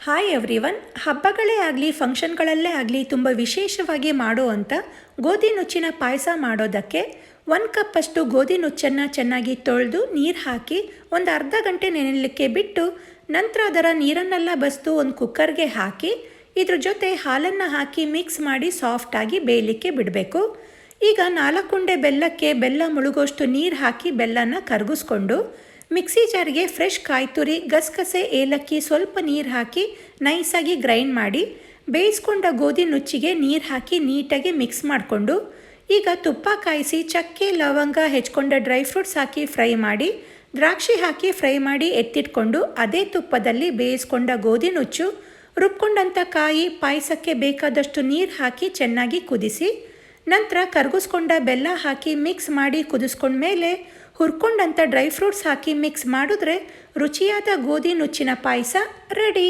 Hi everyone. ಹಬ್ಬಗಳೇ ಆಗಲಿ ಫಂಕ್ಷನ್ಗಳಲ್ಲೇ ಆಗಲಿ ತುಂಬ ವಿಶೇಷವಾಗಿ ಮಾಡುವಂಥ ಗೋಧಿ ನುಚ್ಚಿನ ಪಾಯಸ ಮಾಡೋದಕ್ಕೆ 1 ಕಪ್ಪಷ್ಟು ಗೋಧಿ ನುಚ್ಚನ್ನು ಚೆನ್ನಾಗಿ ತೊಳೆದು ನೀರು ಹಾಕಿ ಒಂದು ಅರ್ಧ ಗಂಟೆ ನೆನೆಯಲಿಕ್ಕೆ ಬಿಟ್ಟು ನಂತರ ಅದರ ನೀರನ್ನೆಲ್ಲ ಬಸಿದು ಒಂದು ಕುಕ್ಕರ್ಗೆ ಹಾಕಿ ಇದ್ರ ಜೊತೆ ಹಾಲನ್ನು ಹಾಕಿ ಮಿಕ್ಸ್ ಮಾಡಿ ಸಾಫ್ಟಾಗಿ ಬೇಯಲಿಕ್ಕೆ ಬಿಡಬೇಕು. ಈಗ 4 ಉಂಡೆ ಬೆಲ್ಲಕ್ಕೆ ಬೆಲ್ಲ ಮುಳುಗೋಷ್ಟು ನೀರು ಹಾಕಿ ಬೆಲ್ಲನ ಕರಗಿಸ್ಕೊಂಡು ಮಿಕ್ಸಿ ಜಾರ್ಗೆ ಫ್ರೆಶ್ ಕಾಯಿ ತುರಿ, ಗಸಗಸೆ, ಏಲಕ್ಕಿ, ಸ್ವಲ್ಪ ನೀರು ಹಾಕಿ ನೈಸಾಗಿ ಗ್ರೈಂಡ್ ಮಾಡಿ ಬೇಯಿಸ್ಕೊಂಡ ಗೋಧಿ ನುಚ್ಚಿಗೆ ನೀರು ಹಾಕಿ ನೀಟಾಗಿ ಮಿಕ್ಸ್ ಮಾಡಿಕೊಂಡು ಈಗ ತುಪ್ಪ ಕಾಯಿಸಿ ಚಕ್ಕೆ, ಲವಂಗ, ಹೆಚ್ಕೊಂಡ ಡ್ರೈ ಫ್ರೂಟ್ಸ್ ಹಾಕಿ ಫ್ರೈ ಮಾಡಿ ದ್ರಾಕ್ಷಿ ಹಾಕಿ ಫ್ರೈ ಮಾಡಿ ಎತ್ತಿಟ್ಕೊಂಡು ಅದೇ ತುಪ್ಪದಲ್ಲಿ ಬೇಯಿಸ್ಕೊಂಡ ಗೋಧಿ ನುಚ್ಚು, ರುಬ್ಕೊಂಡಂಥ ಕಾಯಿ, ಪಾಯಸಕ್ಕೆ ಬೇಕಾದಷ್ಟು ನೀರು ಹಾಕಿ ಚೆನ್ನಾಗಿ ಕುದಿಸಿ ನಂತರ ಕರಗಿಸ್ಕೊಂಡ ಬೆಲ್ಲ ಹಾಕಿ ಮಿಕ್ಸ್ ಮಾಡಿ ಕುದಿಸ್ಕೊಂಡ್ಮೇಲೆ ಹುರ್ಕೊಂಡಂಥ ಡ್ರೈ ಫ್ರೂಟ್ಸ್ ಹಾಕಿ ಮಿಕ್ಸ್ ಮಾಡಿದ್ರೆ ರುಚಿಯಾದ ಗೋಧಿ ನುಚ್ಚಿನ ಪಾಯಸ ರೆಡಿ.